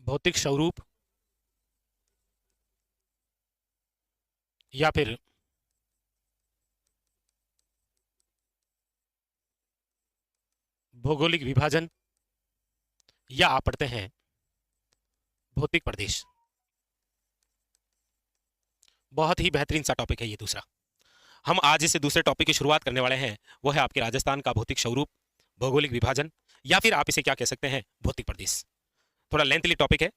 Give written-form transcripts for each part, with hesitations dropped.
भौतिक स्वरूप या फिर भौगोलिक विभाजन, या आप पढ़ते हैं भौतिक प्रदेश। बहुत ही बेहतरीन सा टॉपिक है ये दूसरा। हम आज इसे दूसरे टॉपिक की शुरुआत करने वाले हैं, वो है आपके राजस्थान का भौतिक स्वरूप, भौगोलिक विभाजन, या फिर आप इसे क्या कह सकते हैं, भौतिक प्रदेश। थोड़ा लेंथली टॉपिक है,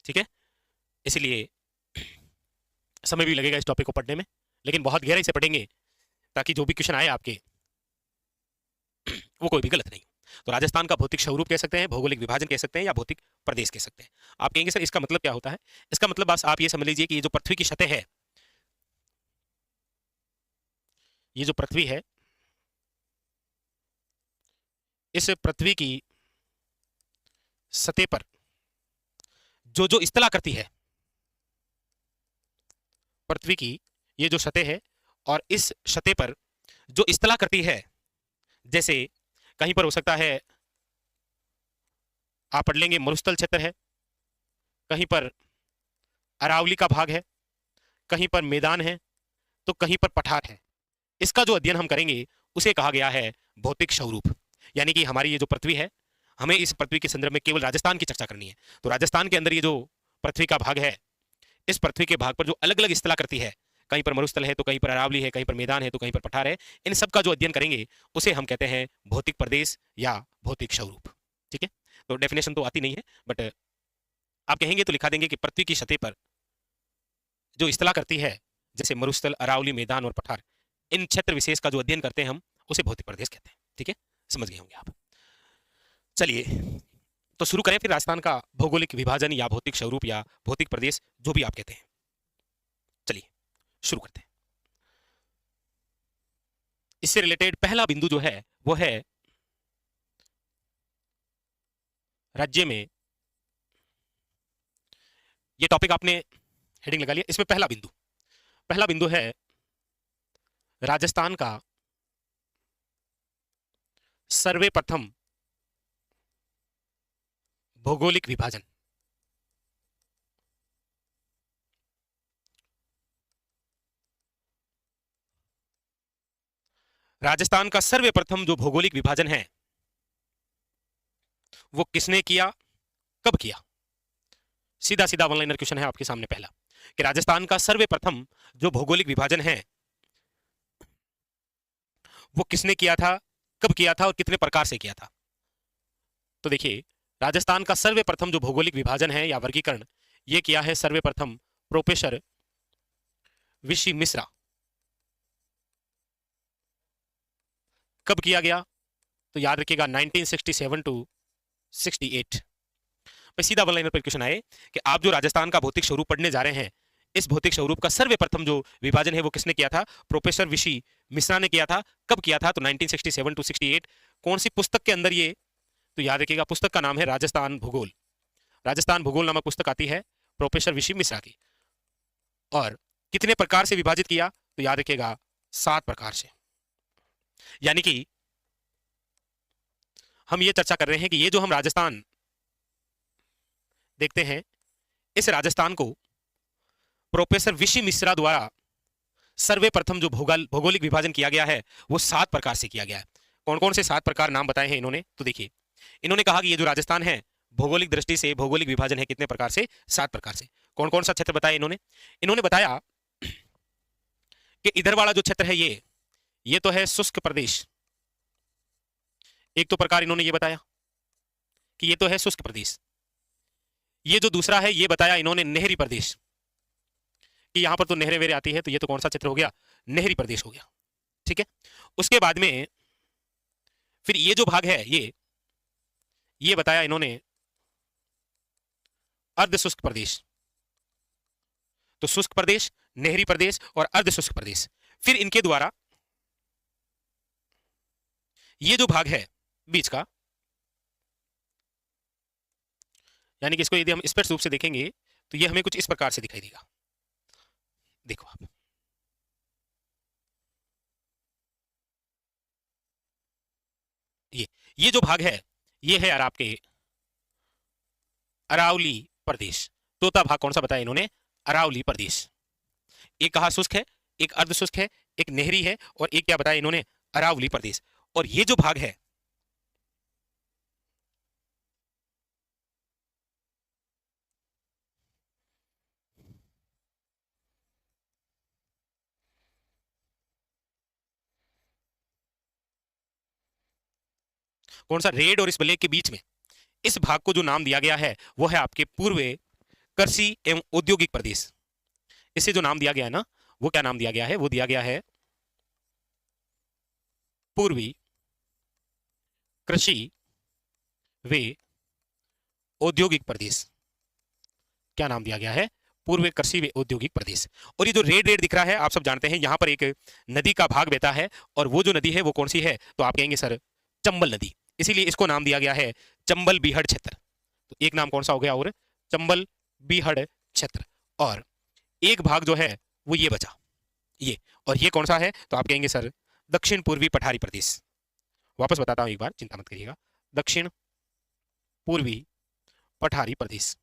ठीक है, इसीलिए समय भी लगेगा इस टॉपिक को पढ़ने में, लेकिन बहुत गहराई से पढ़ेंगे ताकि जो भी क्वेश्चन आए आपके वो कोई भी गलत नहीं। तो राजस्थान का भौतिक स्वरूप कह सकते हैं, भौगोलिक विभाजन कह सकते हैं, या भौतिक प्रदेश कह सकते हैं। आप कहेंगे सर इसका मतलब क्या होता है? इसका मतलब बस आप ये समझ लीजिए कि ये जो पृथ्वी की सतह है, ये जो पृथ्वी है, इस पृथ्वी की सतह पर जो जो स्थलाकृति है, पृथ्वी की ये जो सतह है और इस सतह पर जो स्थलाकृति है, जैसे कहीं पर हो सकता है आप पढ़ लेंगे मरुस्थल क्षेत्र है, कहीं पर अरावली का भाग है, कहीं पर मैदान है, तो कहीं पर पठार है। इसका जो अध्ययन हम करेंगे उसे कहा गया है भौतिक स्वरूप। यानी कि हमारी ये जो पृथ्वी है, हमें इस पृथ्वी के संदर्भ में केवल राजस्थान की चर्चा करनी है। तो राजस्थान के अंदर ये जो पृथ्वी का भाग है, इस पृथ्वी के भाग पर जो अलग अलग स्थलाकृति है, कहीं पर मरुस्थल है तो कहीं पर अरावली है, कहीं पर मैदान है तो कहीं पर पठार है, इन सब का जो अध्ययन करेंगे उसे हम कहते हैं भौतिक प्रदेश या भौतिक स्वरूप। ठीक है, तो डेफिनेशन तो आती नहीं है, बट आप कहेंगे तो लिखा देंगे कि पृथ्वी की सतह पर जो स्थलाकृति है, जैसे मरुस्थल, अरावली, मैदान और पठार, इन क्षेत्र विशेष का जो अध्ययन करते हैं हम उसे भौतिक प्रदेश कहते हैं। ठीक है, समझ गए होंगे आप। चलिए, तो शुरू करें फिर राजस्थान का भौगोलिक विभाजन या भौतिक स्वरूप या भौतिक प्रदेश, जो भी आप कहते हैं। चलिए शुरू करते हैं। इससे रिलेटेड पहला बिंदु जो है वो है राज्य में, ये टॉपिक आपने हेडिंग लगा लिया, इसमें पहला बिंदु है राजस्थान का सर्वप्रथम भौगोलिक विभाजन। राजस्थान का सर्वप्रथम जो भौगोलिक विभाजन है वो किसने किया, कब किया? सीधा सीधा वन लाइनर क्वेश्चन है आपके सामने पहला, कि राजस्थान का सर्वप्रथम जो भौगोलिक विभाजन है वो किसने किया था, कब किया था और कितने प्रकार से किया था? तो देखिए, राजस्थान का सर्वप्रथम जो भौगोलिक विभाजन है या वर्गीकरण, ये किया है सर्वप्रथम प्रोफेसर वीसी मिश्रा। कब किया गया? तो याद रखिएगा 1967 टू 68। भाई सीधा वन लाइनर पर क्वेश्चन आए कि आप जो राजस्थान का भौतिक स्वरूप पढ़ने जा रहे हैं, इस भौतिक स्वरूप का सर्वप्रथम जो विभाजन है वो किसने किया था? प्रोफेसर वीसी मिश्रा ने किया था। कब किया था? तो 1967 टू 68। कौन सी पुस्तक के अंदर ये? तो याद रखिएगा पुस्तक का नाम है राजस्थान भूगोल। राजस्थान भूगोल नामक पुस्तक आती है प्रोफेसर वीसी मिश्रा की। और कितने प्रकार से विभाजित किया? तो याद रखिएगा 7 प्रकार से। यानी कि हम ये चर्चा कर रहे हैं कि ये जो हम राजस्थान देखते हैं, इस राजस्थान को प्रोफेसर वीसी मिश्रा द्वारा सर्वप्रथम जो भौगोलिक विभाजन किया गया है वो 7 प्रकार से किया गया है। कौन कौन से 7 प्रकार नाम बताए हैं इन्होंने? तो देखिए, इन्होंने कहा कि ये जो राजस्थान है भौगोलिक दृष्टि से भौगोलिक विभाजन है कितने प्रकार से? 7 प्रकार से। कौन कौन सा क्षेत्र बताया इन्होंने? इन्होंने बताया कि इधर वाला जो क्षेत्र है ये तो है शुष्क प्रदेश। एक तो प्रकार इन्होंने ये बताया कि ये तो है शुष्क प्रदेश। ये जो दूसरा है ये बताया इन्होंने नहरी प्रदेश, कि यहां पर तो नहरें वेरे आती है, तो ये तो कौन सा क्षेत्र हो गया? नहरी प्रदेश हो गया। ठीक है, उसके बाद में फिर ये जो भाग है ये बताया इन्होंने अर्ध शुष्क प्रदेश। तो शुष्क प्रदेश, नहरी प्रदेश और अर्ध शुष्क प्रदेश। फिर इनके द्वारा ये जो भाग है बीच का, यानी कि इसको यदि हम स्पष्ट रूप से देखेंगे तो ये हमें कुछ इस प्रकार से दिखाई देगा। देखो आप, ये जो भाग है ये है यार आपके अरावली प्रदेश। तोता भाग कौन सा बताया इन्होंने? अरावली प्रदेश। एक कहा शुष्क है, एक अर्ध शुष्क है, एक नहरी है, और एक क्या बताया इन्होंने? अरावली प्रदेश। और ये जो भाग है, कौन सा? रेड और इस ब्लैक के बीच में इस भाग को जो नाम दिया गया है वो है आपके पूर्व कृषि एवं औद्योगिक प्रदेश। इसे जो नाम दिया गया है ना, वो क्या नाम दिया गया है? वो दिया गया है पूर्वी कृषि वे औद्योगिक प्रदेश। क्या नाम दिया गया है? पूर्व कृषि व औद्योगिक प्रदेश। और ये जो रेड रेड दिख रहा है, आप सब जानते हैं यहां पर एक नदी का भाग बहता है, और वो जो नदी है वो कौन सी है? तो आप कहेंगे सर चंबल नदी। इसीलिए इसको नाम दिया गया है चंबल बीहड़ क्षेत्र। तो एक नाम कौन सा हो गया? और चंबल बीहड़ क्षेत्र। और एक भाग जो है वो ये बचा, ये। और ये कौन सा है? तो आप कहेंगे सर दक्षिण पूर्वी पठारी प्रदेश। वापस बताता हूं एक बार, चिंता मत करिएगा। दक्षिण पूर्वी पठारी प्रदेश,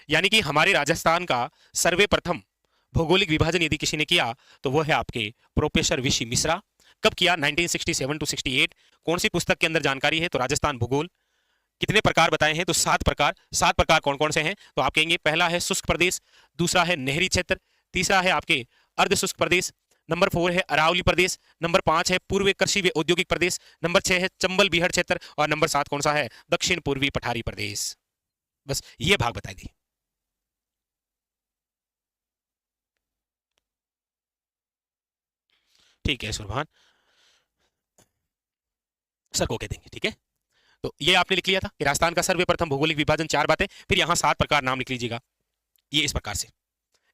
यानी कि हमारे राजस्थान का सर्वप्रथम भौगोलिक विभाजन यदि किसी ने किया तो वो है आपके प्रोफेसर वीसी मिश्रा। कब किया? 1967 टू 68। कौन सी पुस्तक के अंदर जानकारी है? तो राजस्थान भूगोल। कितने प्रकार बताए हैं? तो 7 प्रकार। 7 प्रकार कौन कौन से हैं? तो आप कहेंगे पहला है शुष्क प्रदेश, दूसरा है नहरी क्षेत्र, तीसरा है आपके अर्ध शुष्क प्रदेश, नंबर 4 है अरावली प्रदेश, नंबर 5 है पूर्व कृषि व औद्योगिक प्रदेश, नंबर 6 है चंबल बीहड़ क्षेत्र, और नंबर 7 कौन सा है? दक्षिण पूर्वी पठारी प्रदेश। बस ये भाग बता दी। ठीक है सुरभान, सर को कह देंगे, ठीक है। तो ये आपने लिख लिया था कि राजस्थान का सर्वप्रथम भौगोलिक विभाजन, 4 बातें। फिर यहाँ 7 प्रकार नाम लिख लीजिएगा, ये इस प्रकार से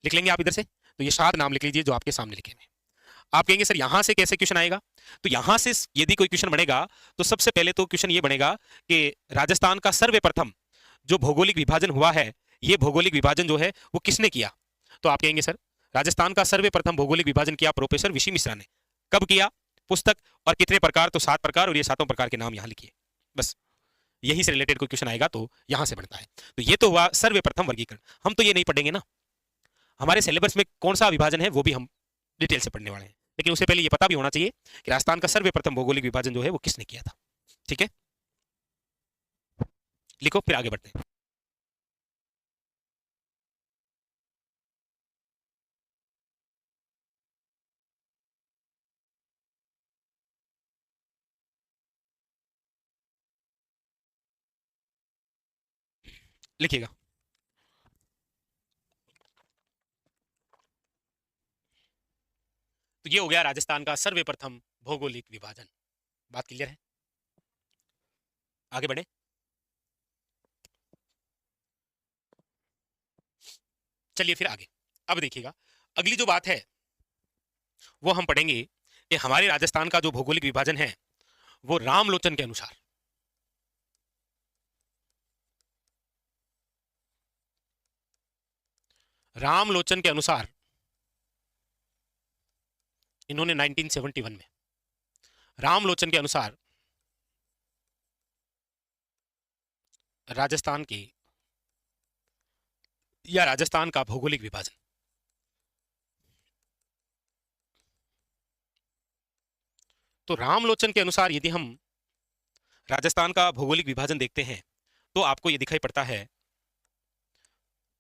लिख लेंगे आप इधर से। तो ये 7 नाम लिख लीजिए जो आपके सामने लिखे हुए हैं। आप कहेंगे सर यहां से कैसे क्वेश्चन आएगा? तो यहां से यदि कोई क्वेश्चन बनेगा तो सबसे पहले तो क्वेश्चन ये बनेगा कि राजस्थान का सर्वप्रथम जो भौगोलिक विभाजन हुआ है, ये भौगोलिक विभाजन जो है वो किसने किया? तो आप कहेंगे सर राजस्थान का सर्वप्रथम भौगोलिक विभाजन किया प्रोफेसर वीसी मिश्रा ने। कब किया? पुस्तक। और कितने प्रकार? तो 7 प्रकार, और ये 7 प्रकार के नाम यहां लिखिए। बस यही से रिलेटेड कोई क्वेश्चन आएगा तो यहां से बनता है। तो ये तो हुआ सर्वप्रथम वर्गीकरण। हम तो ये नहीं पढ़ेंगे ना, हमारे सिलेबस में कौन सा विभाजन है वो भी हम डिटेल से पढ़ने वाले हैं, लेकिन उससे पहले ये पता भी होना चाहिए कि राजस्थान का सर्वप्रथम भौगोलिक विभाजन जो है वो किसने किया था। ठीक है, लिखो फिर आगे बढ़ते हैं। लिखिएगा। तो ये हो गया राजस्थान का सर्वप्रथम भौगोलिक विभाजन। बात क्लियर है? आगे बढ़े। चलिए फिर आगे। अब देखिएगा अगली जो बात है वो हम पढ़ेंगे कि हमारे राजस्थान का जो भौगोलिक विभाजन है वो रामलोचन के अनुसार, रामलोचन के अनुसार इन्होंने 1971 में रामलोचन के अनुसार राजस्थान के या राजस्थान का भौगोलिक विभाजन, तो रामलोचन के अनुसार यदि हम राजस्थान का भौगोलिक विभाजन देखते हैं तो आपको यह दिखाई पड़ता है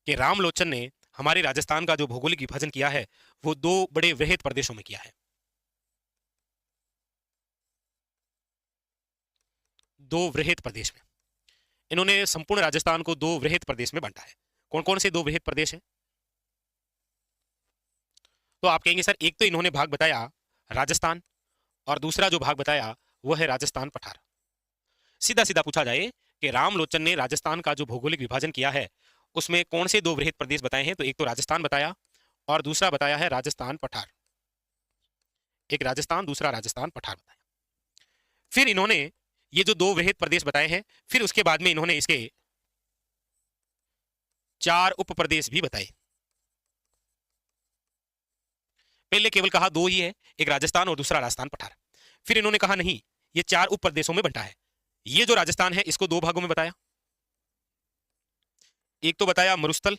कि रामलोचन ने हमारे राजस्थान का जो भौगोलिक विभाजन किया है वो 2 बड़े वृहद प्रदेशों में किया है। 2 वृहद प्रदेश में इन्होंने संपूर्ण राजस्थान को 2 वृहद प्रदेश में बांटा है। कौन कौन से 2 वृहद प्रदेश हैं? तो आप कहेंगे सर एक तो इन्होंने भाग बताया राजस्थान, और दूसरा जो भाग बताया वो है राजस्थान पठार। सीधा सीधा पूछा जाए कि रामलोचन ने राजस्थान का जो भौगोलिक विभाजन किया है उसमें कौन से 2 वृहद प्रदेश बताए हैं? तो एक तो राजस्थान बताया और दूसरा बताया है राजस्थान पठार। एक राजस्थान, दूसरा राजस्थान पठार बताया। फिर इन्होंने ये जो 2 वृहद प्रदेश बताए हैं, फिर उसके बाद में इन्होंने इसके 4 उप प्रदेश भी बताए। पहले केवल कहा 2 ही है, एक राजस्थान और दूसरा राजस्थान पठार। फिर इन्होंने कहा नहीं, ये 4 उप प्रदेशों में बंटा है। ये जो राजस्थान है इसको 2 भागों में बताया, एक तो बताया मरुस्थल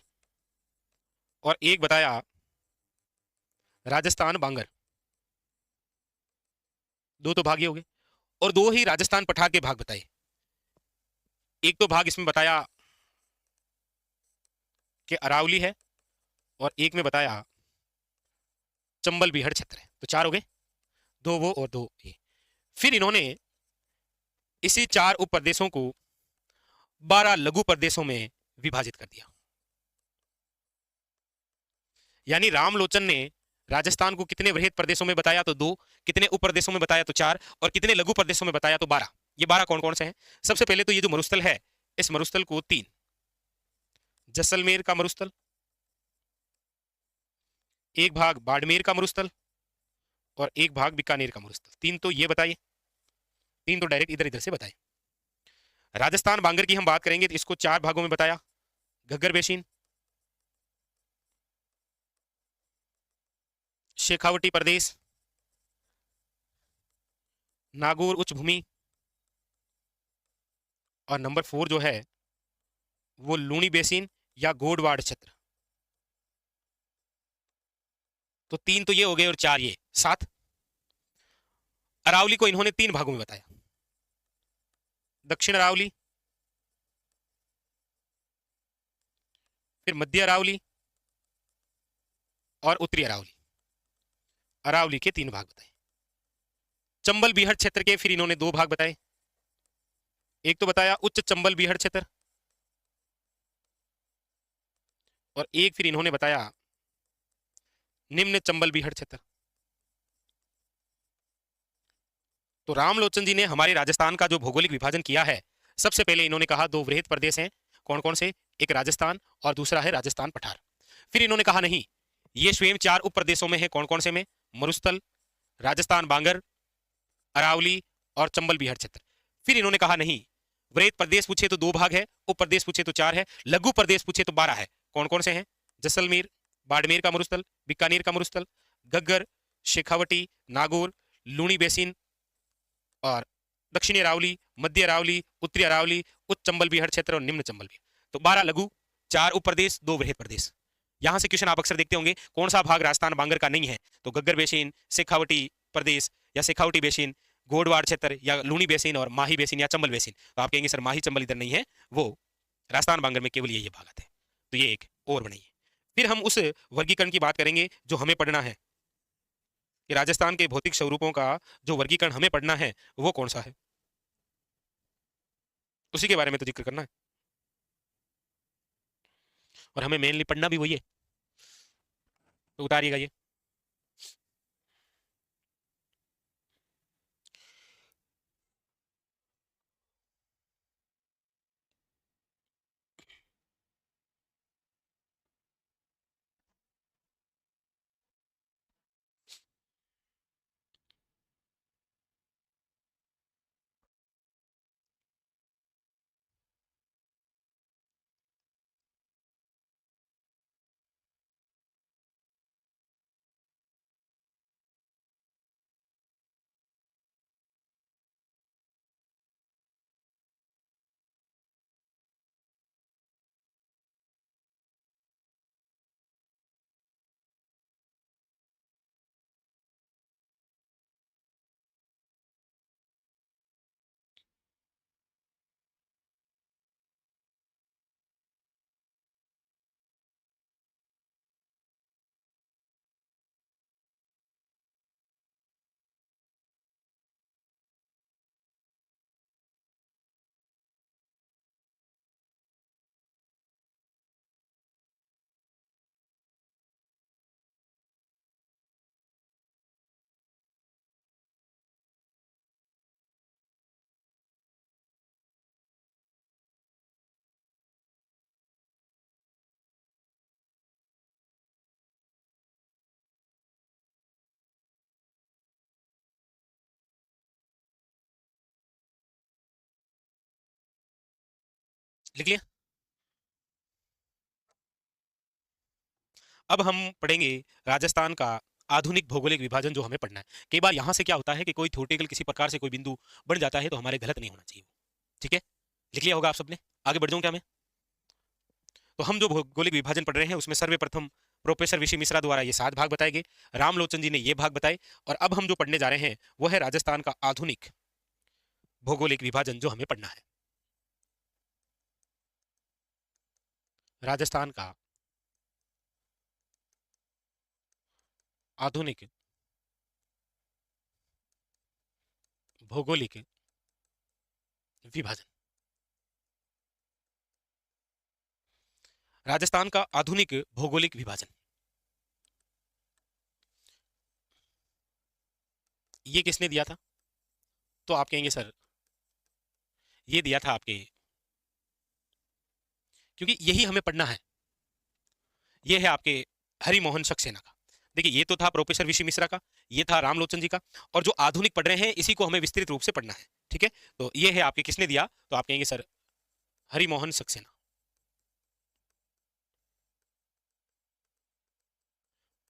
और एक बताया राजस्थान बांगर। दो तो भाग ही हो गए, और दो ही राजस्थान पठार के भाग बताए। एक तो भाग इसमें बताया कि अरावली है, और एक में बताया चंबल बीहड़ क्षेत्र है। तो चार हो गए, दो वो और दो ये। फिर इन्होंने इसी चार उप प्रदेशों को 12 लघु प्रदेशों में विभाजित कर दिया। यानी रामलोचन ने राजस्थान को कितने वृहद प्रदेशों में बताया तो दो, कितने उप प्रदेशों में बताया तो चार, और कितने लघु प्रदेशों में बताया तो 12। ये 12 कौन कौन से हैं? सबसे पहले तो ये जो मरुस्थल है, इस मरुस्थल को तीन, जैसलमेर का मरुस्थल, एक भाग बाड़मेर का मरुस्थल, और एक भाग बीकानेर का मरुस्थल। तीन तो ये बताइए, तीन तो डायरेक्ट इधर इधर से बताए। राजस्थान बांगर की हम बात करेंगे तो इसको चार भागों में बताया। घग्गर बेसिन, शेखावटी प्रदेश, नागौर उच्च भूमि, और नंबर 4 जो है वो लूणी बेसिन या गोडवाड़ क्षेत्र। तो तीन तो ये हो गए और चार ये, 7। अरावली को इन्होंने तीन भागों में बताया। दक्षिण अरावली, फिर मध्य अरावली और उत्तरी अरावली। अरावली के तीन भाग बताए। चंबल बीहड़ क्षेत्र के फिर इन्होंने दो भाग बताए। एक तो बताया उच्च चंबल बीहड़ क्षेत्र, और एक फिर इन्होंने बताया निम्न चंबल बीहड़ क्षेत्र। तो रामलोचन जी ने हमारे राजस्थान का जो भौगोलिक विभाजन किया है, सबसे पहले इन्होंने कहा दो वृहद प्रदेश हैं। कौन कौन से? एक राजस्थान और दूसरा है राजस्थान पठार। फिर इन्होंने कहा नहीं, ये स्वयं चार उप प्रदेशों में है। कौन कौन से में? मरुस्थल, राजस्थान बांगर, अरावली और चंबल बीहड़ क्षेत्र। फिर इन्होंने कहा नहीं, वृहद प्रदेश पूछे तो दो भाग है, उप प्रदेश पूछे तो चार है, लघु प्रदेश पूछे तो 12 है। कौन कौन से हैं? जैसलमेर, बाड़मेर का मरुस्थल, बीकानेर का मरुस्थल, घग्गर, शेखावटी, नागौर, लूणी बेसिन और दक्षिणी अरावली, मध्य अरावली, उत्तरी अरावली, उच्च चंबल बीहड़ क्षेत्र और निम्न चंबल बीहड़। तो 12 लघु, चार उप प्रदेश, दो वृहद प्रदेश। यहां से क्वेश्चन आप अक्सर देखते होंगे, कौन सा भाग राजस्थान बांगर का नहीं है? तो घग्गर बेसिन, शेखावटी प्रदेश या शेखावटी बेसिन, गोडवाड़ क्षेत्र या लूणी बेसिन और माही बेसिन या चंबल बेसिन। तो आप कहेंगे सर माही चंबल इधर नहीं है, वो राजस्थान बांगर में केवल ये भाग आते हैं। तो ये एक और बनाइए। फिर हम उस वर्गीकरण की बात करेंगे जो हमें पढ़ना है, कि राजस्थान के भौतिक स्वरूपों का जो वर्गीकरण हमें पढ़ना है वो कौन सा है, उसी के बारे में तो जिक्र करना है। और हमें मेनली पढ़ना भी वही है। तो उतारिएगा ये। लिख लिया। अब हम पढ़ेंगे राजस्थान का आधुनिक भौगोलिक विभाजन जो हमें पढ़ना है। कई बार यहां से क्या होता है कि कोई थ्योरेटिकल किसी प्रकार से कोई बिंदु बन जाता है, तो हमारे गलत नहीं होना चाहिए। ठीक है, लिख लिया होगा आप सबने। आगे बढ़ जाऊं क्या मैं? तो हम जो भौगोलिक विभाजन पढ़ रहे हैं उसमें सर्वप्रथम प्रोफेसर विशी मिश्रा द्वारा ये 7 भाग बताए गए, रामलोचन जी ने ये भाग बताए, और अब हम जो पढ़ने जा रहे हैं वो है राजस्थान का आधुनिक भौगोलिक विभाजन जो हमें पढ़ना है। राजस्थान का आधुनिक भौगोलिक विभाजन। राजस्थान का आधुनिक भौगोलिक विभाजन, ये किसने दिया था? तो आप कहेंगे सर ये दिया था आपके, क्योंकि यही हमें पढ़ना है, ये है आपके हरिमोहन सक्सेना का। देखिए ये तो था प्रोफेसर विशी मिश्रा का, ये था रामलोचन जी का, और जो आधुनिक पढ़ रहे हैं इसी को हमें विस्तृत रूप से पढ़ना है। ठीक है, तो ये है आपके किसने दिया, तो आप कहेंगे सर हरिमोहन सक्सेना।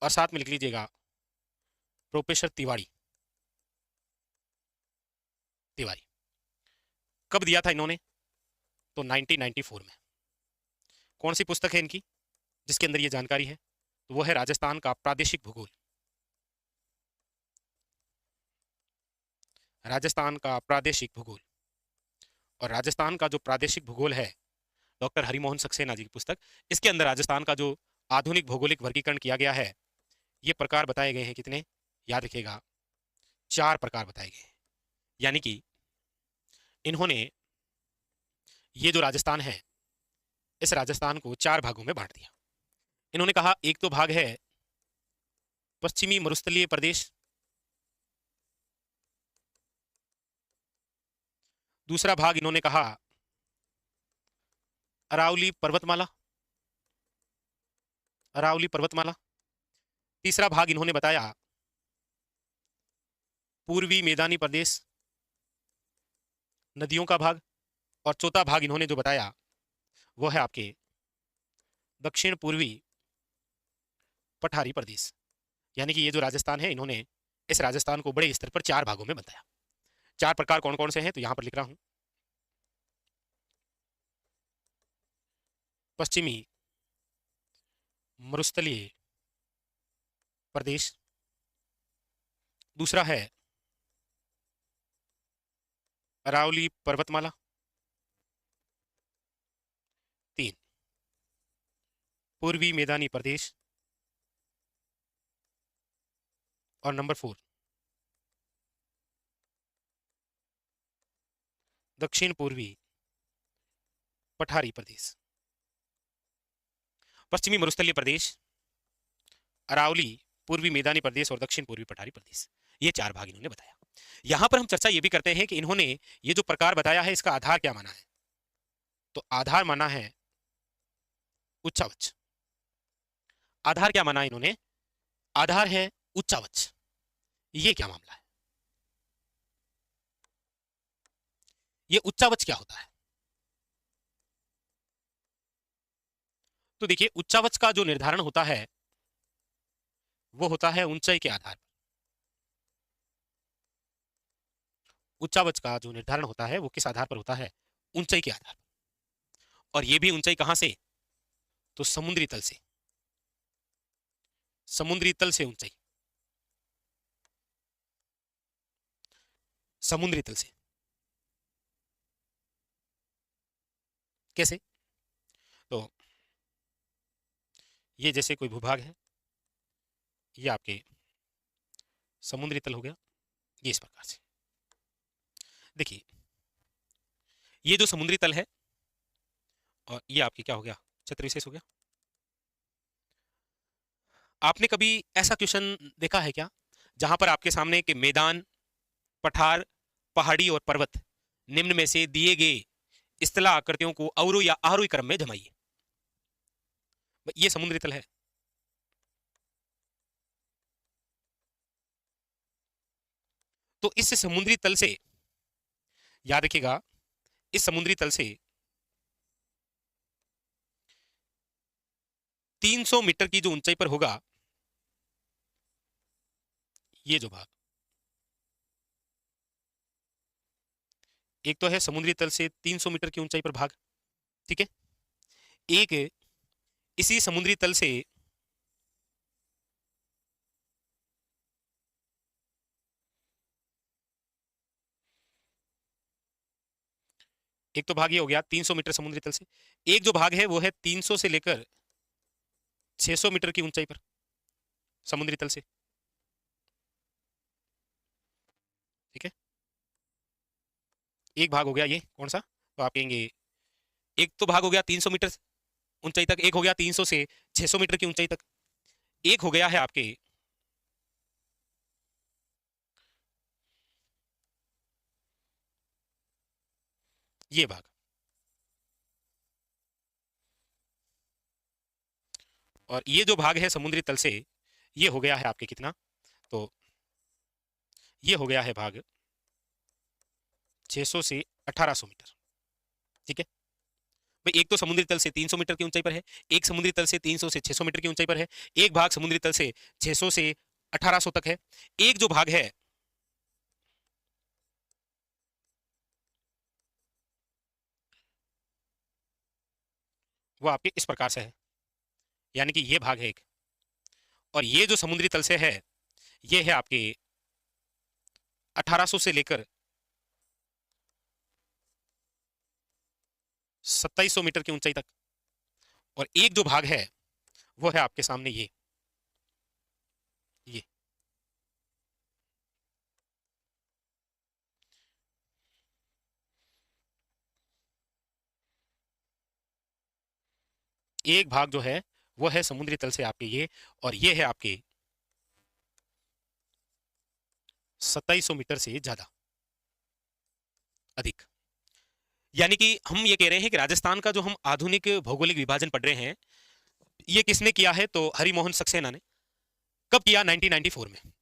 और साथ में लिख लीजिएगा प्रोफेसर तिवारी। तिवारी कब दिया था इन्होंने? तो 1994 में। कौन सी पुस्तक है इनकी जिसके अंदर ये जानकारी है? तो वो है राजस्थान का प्रादेशिक भूगोल। राजस्थान का प्रादेशिक भूगोल, और राजस्थान का जो प्रादेशिक भूगोल है डॉक्टर हरिमोहन सक्सेना जी की पुस्तक, इसके अंदर राजस्थान का जो आधुनिक भौगोलिक वर्गीकरण किया गया है, ये प्रकार बताए गए हैं कितने, याद रखिएगा 4 प्रकार बताए गए हैं। यानी कि इन्होंने ये जो राजस्थान है इस राजस्थान को 4 भागों में बांट दिया। इन्होंने कहा एक तो भाग है पश्चिमी मरुस्थलीय प्रदेश, दूसरा भाग इन्होंने कहा अरावली पर्वतमाला, अरावली पर्वतमाला, तीसरा भाग इन्होंने बताया पूर्वी मैदानी प्रदेश, नदियों का भाग, और चौथा भाग इन्होंने जो बताया वो है आपके दक्षिण पूर्वी पठारी प्रदेश। यानी कि ये जो राजस्थान है इन्होंने इस राजस्थान को बड़े स्तर पर 4 भागों में बताया। 4 प्रकार कौन कौन से हैं तो यहां पर लिख रहा हूं। पश्चिमी मरुस्थलीय प्रदेश, दूसरा है अरावली पर्वतमाला, 3 पूर्वी मैदानी प्रदेश, और नंबर 4 दक्षिण पूर्वी पठारी प्रदेश। पश्चिमी मरुस्थलीय प्रदेश, अरावली, पूर्वी मैदानी प्रदेश और दक्षिण पूर्वी पठारी प्रदेश, ये 4 भाग इन्होंने बताया। यहां पर हम चर्चा ये भी करते हैं कि इन्होंने ये जो प्रकार बताया है इसका आधार क्या माना है। तो आधार माना है उच्चावच। आधार क्या माना इन्होंने? आधार है उच्चावच। ये क्या मामला है? ये उच्चावच क्या होता है? तो देखिए उच्चावच का जो निर्धारण होता है वो होता है ऊंचाई के आधार पर। उच्चावच का जो निर्धारण होता है वो किस आधार पर होता है? ऊंचाई के आधार पर। और ये भी ऊंचाई कहां से? तो समुद्री तल से। समुद्री तल से ऊंचाई, समुद्री तल से। कैसे? तो ये जैसे कोई भूभाग है, ये आपके समुद्री तल हो गया, ये इस प्रकार से। देखिए ये जो समुद्री तल है और ये आपकी क्या हो गया? क्षेत्र विशेष हो गया। आपने कभी ऐसा क्वेश्चन देखा है क्या जहां पर आपके सामने के मैदान, पठार, पहाड़ी और पर्वत निम्न में से दिए गए स्थला आकृतियों को अवरोही या आरोही क्रम में जमाइए? ये समुद्री तल है। तो इस समुद्री तल से याद रखिएगा, इस समुद्री तल से 300 मीटर की जो ऊंचाई पर होगा ये जो भाग, एक तो है समुद्री तल से 300 मीटर की ऊंचाई पर भाग, ठीक है। एक इसी समुद्री तल से एक तो भाग ये हो गया 300 मीटर समुद्री तल से, एक जो भाग है वो है 300 से लेकर 600 मीटर की ऊंचाई पर समुद्री तल से। ठीक है, एक भाग हो गया ये कौन सा, तो आप कहेंगे एक तो भाग हो गया 300 मीटर ऊंचाई तक, एक हो गया 300 से 600 मीटर की ऊंचाई तक, एक हो गया है आपके ये भाग। और ये जो भाग है समुद्री तल से, ये हो गया है आपके कितना, तो ये हो गया है भाग 600 से 1800 मीटर। ठीक है भाई, एक तो समुद्री तल से 300 मीटर की ऊंचाई पर है, एक समुद्री तल से 300 से 600 मीटर की ऊंचाई पर है, एक भाग समुद्री तल से 600 से 1800 तक है, एक जो भाग है वो आपके इस प्रकार से है, यानी कि ये भाग है एक, और ये जो समुद्री तल से है ये है आपके 1800 से लेकर 2700 मीटर की ऊंचाई तक, और एक जो भाग है वो है आपके सामने ये एक भाग जो है वो है समुद्री तल से आपके ये, और ये है आपके 2700 मीटर से ज्यादा अधिक। यानी कि हम ये कह रहे हैं कि राजस्थान का जो हम आधुनिक भौगोलिक विभाजन पढ़ रहे हैं, ये किसने किया है, तो हरिमोहन सक्सेना ने। कब किया, 1994 में।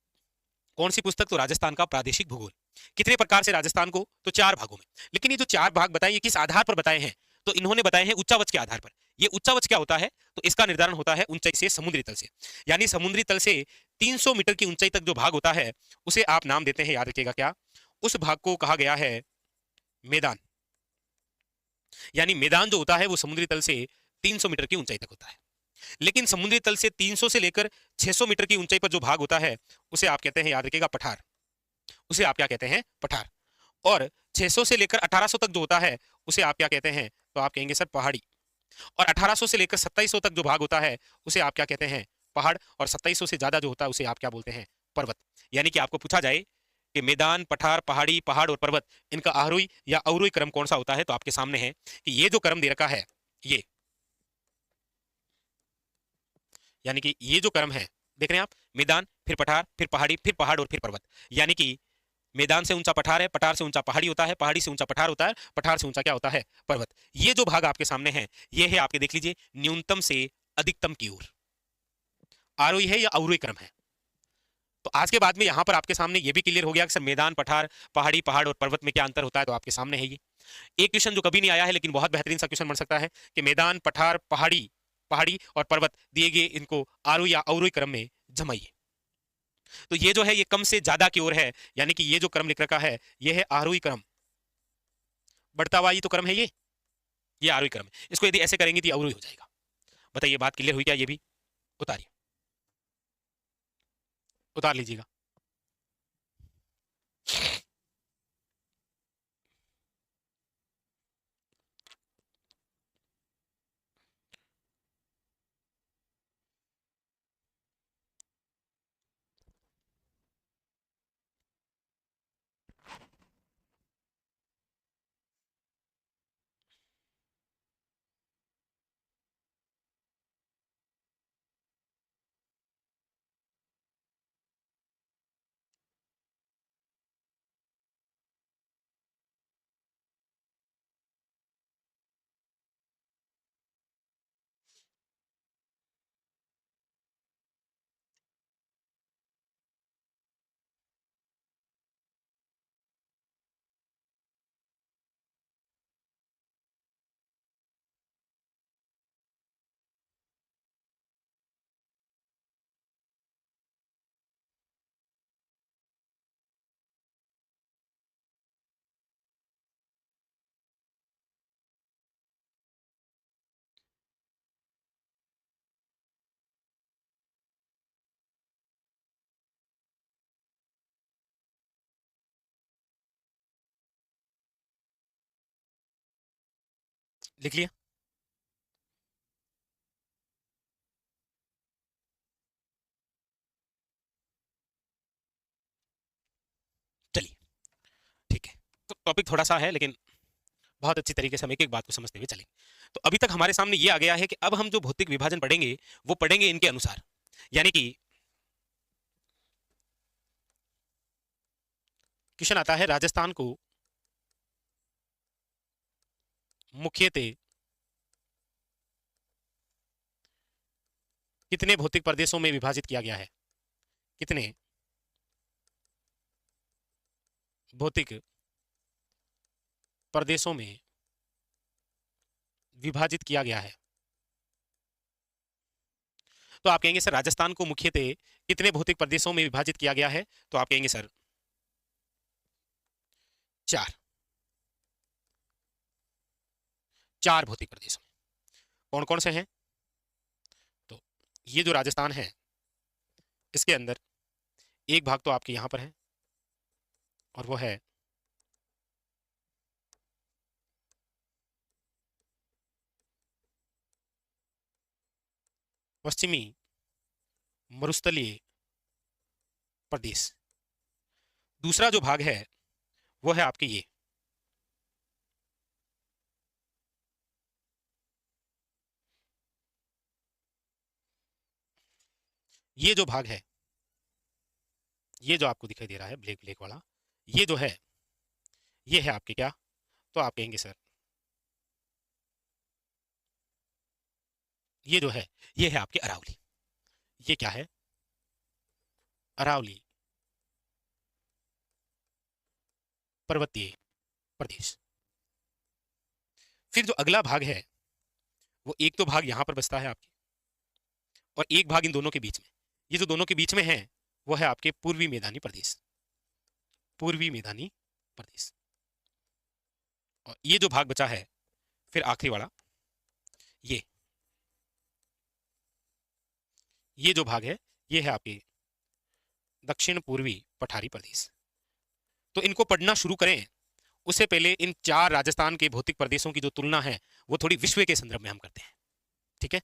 कौन सी पुस्तक, तो राजस्थान का प्रादेशिक भूगोल। कितने प्रकार से राजस्थान को, तो 4 भागों में। लेकिन ये जो 4 भाग बताए, ये किस आधार पर बताए हैं, तो इन्होंने बताए हैं उच्चावच के आधार पर। ये उच्चावच क्या होता है, तो इसका निर्धारण होता है ऊंचाई से, समुद्री तल से। यानी समुद्री तल से 300 मीटर की ऊंचाई तक जो भाग होता है उसे आप नाम देते हैं, याद रखिएगा क्या, उस भाग को कहा गया है मैदान। यानी मैदान जो होता है वो समुद्री तल से 300 मीटर की ऊंचाई तक होता है। लेकिन समुद्री तल से 300 से लेकर 600 मीटर की ऊंचाई पर जो भाग होता है उसे आप कहते हैं, याद रखिएगा, पठार। उसे आप क्या कहते हैं, पठार। और 600 से लेकर 1800 तक जो होता है उसे आप क्या कहते हैं, तो आप कहेंगे सर पहाड़ी। और 1800 से लेकर 2700 तक जो भाग होता है उसे आप क्या कहते हैं, पहाड़। और 2700 से ज्यादा जो होता है उसे आप क्या बोलते हैं, पर्वत। यानी कि आपको पूछा जाए कि मैदान, पठार, पहाड़ी, पहाड़ और पर्वत, इनका आरोही या अवरोही क्रम कौन सा होता है, तो आपके सामने है कि ये जो क्रम दे रखा है ये, यानी कि ये जो क्रम है देख रहे हैं आप, मैदान, फिर पठार, फिर पहाड़ी, फिर पहाड़ और फिर पर्वत। यानी कि मैदान से ऊंचा पठार है, पठार से ऊंचा पहाड़ी होता है, पहाड़ी से ऊंचा पठार होता है, पठार से ऊंचा क्या होता है, पर्वत। ये जो भाग आपके सामने है ये है आपके, देख लीजिए, न्यूनतम से अधिकतम की ओर आरोही है या अवरोही क्रम है। तो आज के बाद में यहां पर आपके सामने ये भी क्लियर हो गया कि सर मैदान, पठार, पहाड़ी, पहाड़ और पर्वत में क्या अंतर होता है, तो आपके सामने है ये एक क्वेश्चन जो कभी नहीं आया है लेकिन बहुत बेहतरीन सा क्वेश्चन बन सकता है कि मैदान, पठार, पहाड़ी, पहाड़ी और पर्वत दिए गए, इनको आरोही या अवरोही क्रम में जमाइए। तो ये जो है ये कम से ज्यादा की ओर है, यानी कि ये जो क्रम लिख रखा है ये है आरोही क्रम, बढ़ता हुआ ये तो क्रम है ये आरोही क्रम है। इसको यदि ऐसे करेंगे तो ये अवरोही हो जाएगा। बताइए बात क्लियर हुई क्या, ये भी उतारिए, उतार लीजिएगा। लिख लिया? चलिए, ठीक है। तो टॉपिक थोड़ा सा है, लेकिन बहुत अच्छी तरीके से हम एक एक बात को समझते हुए चलेंगे। तो अभी तक हमारे सामने ये आ गया है कि अब हम जो भौतिक विभाजन पढ़ेंगे वो पढ़ेंगे इनके अनुसार। यानी कि क्वेश्चन आता है, राजस्थान को मुख्यतः कितने भौतिक प्रदेशों में विभाजित किया गया है? कितने भौतिक प्रदेशों में विभाजित किया गया है? तो आप कहेंगे सर राजस्थान को मुख्यतः कितने भौतिक प्रदेशों में विभाजित किया गया है? तो आप कहेंगे सर 4। 4 भौतिक प्रदेशों में। कौन कौन से हैं? तो ये जो राजस्थान है, इसके अंदर एक भाग तो आपके यहां पर है, और वो है पश्चिमी मरुस्थलीय प्रदेश। दूसरा जो भाग है वो है आपके ये जो भाग है, ये जो आपको दिखाई दे रहा है ब्लैक ब्लैक वाला, ये जो है, ये है आपके क्या? तो आप कहेंगे सर ये जो है, ये है आपके अरावली। ये क्या है? अरावली पर्वतीय प्रदेश। फिर जो अगला भाग है, वो एक तो भाग यहां पर बसता है आपके, और एक भाग इन दोनों के बीच में। ये जो दोनों के बीच में है, वो है आपके पूर्वी मैदानी प्रदेश। पूर्वी मैदानी प्रदेश। और ये जो भाग बचा है फिर आखिरी वाला, ये ये जो भाग है, ये है आपके दक्षिण पूर्वी पठारी प्रदेश। तो इनको पढ़ना शुरू करें उससे पहले इन 4 राजस्थान के भौतिक प्रदेशों की जो तुलना है वो थोड़ी विश्व के संदर्भ में हम करते हैं। ठीक है?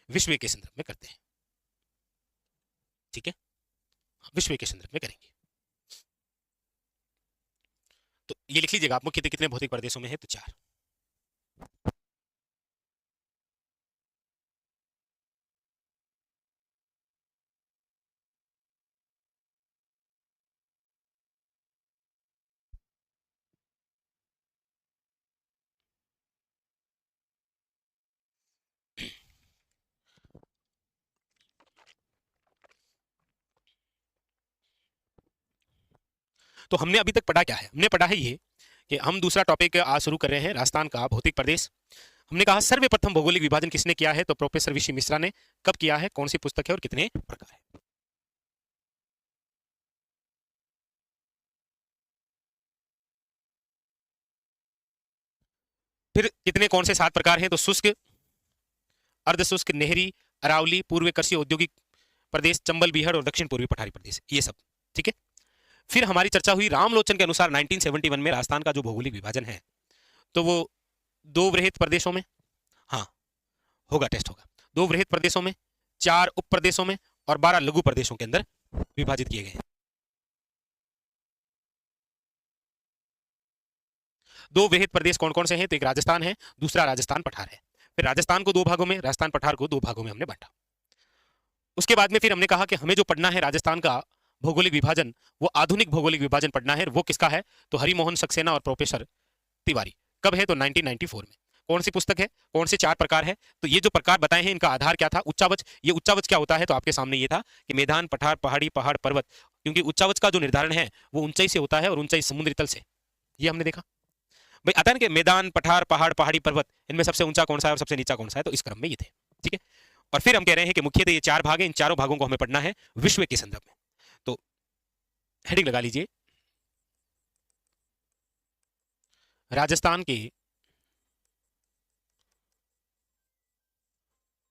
विश्व के संदर्भ में करते हैं। ठीक है? विश्व के संदर्भ में करेंगे। तो ये लिख लीजिएगा आप, मुख्यतः कितने भौतिक प्रदेशों में है? तो 4। तो हमने अभी तक पढ़ा क्या है? हमने पढ़ा है ये कि हम दूसरा टॉपिक आज शुरू कर रहे हैं, राजस्थान का भौतिक प्रदेश। हमने कहा सर्वप्रथम भौगोलिक विभाजन किसने किया है? तो प्रोफेसर वीसी मिश्रा ने। कब किया है, कौन सी पुस्तक है और कितने प्रकार है? फिर कितने कौन से 7 प्रकार हैं? तो शुष्क, अर्धशुष्क, नहरी, अरावली, पूर्व कृषि औद्योगिक प्रदेश, चंबल बीहड़ और दक्षिण पूर्वी पठारी प्रदेश, ये सब। ठीक है? फिर हमारी चर्चा हुई रामलोचन के अनुसार 1971 में राजस्थान का जो भौगोलिक विभाजन है, तो वो 2 वृहत प्रदेशों में, हाँ होगा, टेस्ट होगा, 2 वृहत प्रदेशों में, 4 उप प्रदेशों में और 12 लघु प्रदेशों के अंदर विभाजित किए गए हैं। 2 वृहत प्रदेश कौन कौन से हैं? तो एक राजस्थान है, दूसरा राजस्थान पठार है। फिर राजस्थान को 2 भागों में, राजस्थान पठार को 2 भागों में हमने बांटा। उसके बाद में फिर हमने कहा कि हमें जो पढ़ना है राजस्थान का भौगोलिक विभाजन, वो आधुनिक भौगोलिक विभाजन पढ़ना है। वो किसका है? तो हरिमोहन सक्सेना और प्रोफेसर तिवारी। कब है? तो 1994 में। कौन सी पुस्तक है? कौन से 4 प्रकार है? तो ये जो प्रकार बताए हैं इनका आधार क्या था? उच्चावच। ये उच्चावच क्या होता है? तो आपके सामने ये था कि मैदान, पठार, पहाड़ी, पहाड़, पर्वत। क्योंकि उच्चावच का जो निर्धारण है वो ऊंचाई से होता है, और ऊंचाई समुद्री तल से। ये हमने देखा भाई। आता है ना कि मैदान, पठार, पहाड़, पहाड़ी, पर्वत, इनमें सबसे ऊंचा कौन सा है और सबसे नीचा कौन सा है? तो इस क्रम में ये थे। ठीक है? और फिर हम कह रहे हैं कि मुख्यतः ये 4 भाग हैं, इन चारों भागों को हमें पढ़ना है विश्व के संदर्भ में। तो हेडिंग लगा लीजिए,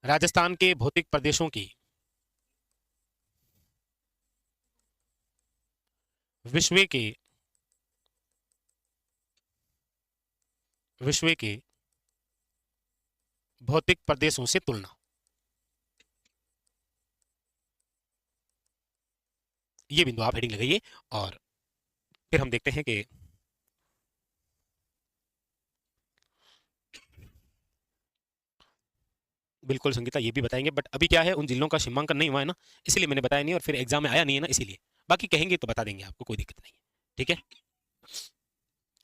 राजस्थान के भौतिक प्रदेशों की विश्व के विश्व के भौतिक प्रदेशों से तुलना। ये बिंदु आप हेडिंग लगाइए और फिर हम देखते हैं कि बिल्कुल संगीता ये भी बताएंगे, बट अभी क्या है उन जिलों का सीमांकन नहीं हुआ है ना, इसलिए मैंने बताया नहीं, और फिर एग्जाम में आया नहीं है ना, इसीलिए। बाकी कहेंगे तो बता देंगे आपको, कोई दिक्कत नहीं है। ठीक है,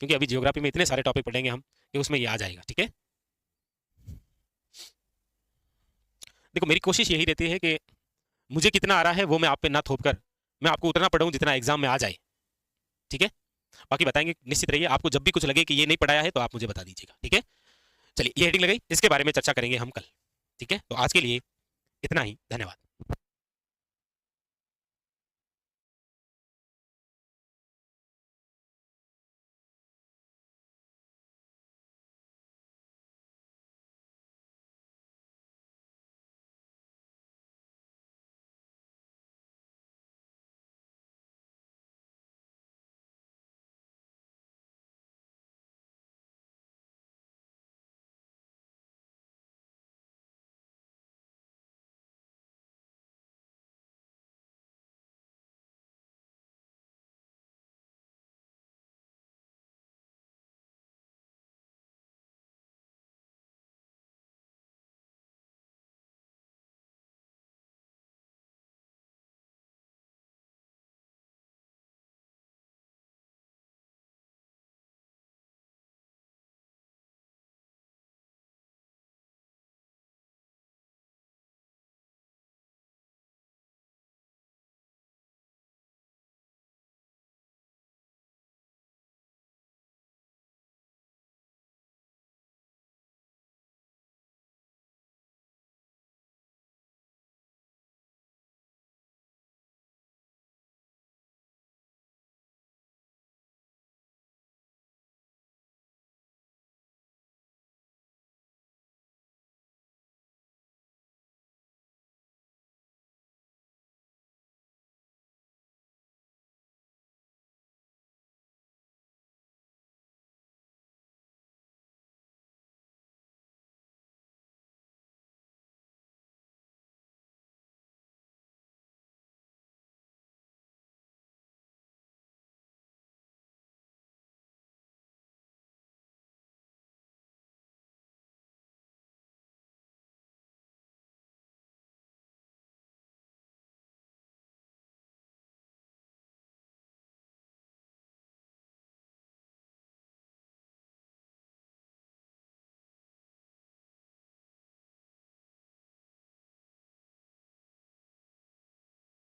क्योंकि अभी ज्योग्राफी में इतने सारे टॉपिक पढ़ेंगे हम कि उसमें ये आ जाएगा। ठीक है, देखो मेरी कोशिश यही रहती है कि मुझे कितना आ रहा है वो मैं आप पे ना थोप कर मैं आपको उतना पढ़ाऊं जितना एग्जाम में आ जाए। ठीक है, बाकी बताएंगे, निश्चित रहिए। आपको जब भी कुछ लगे कि ये नहीं पढ़ाया है तो आप मुझे बता दीजिएगा। ठीक है, चलिए ये हेडिंग लगाई, इसके बारे में चर्चा करेंगे हम कल। ठीक है, तो आज के लिए इतना ही, धन्यवाद।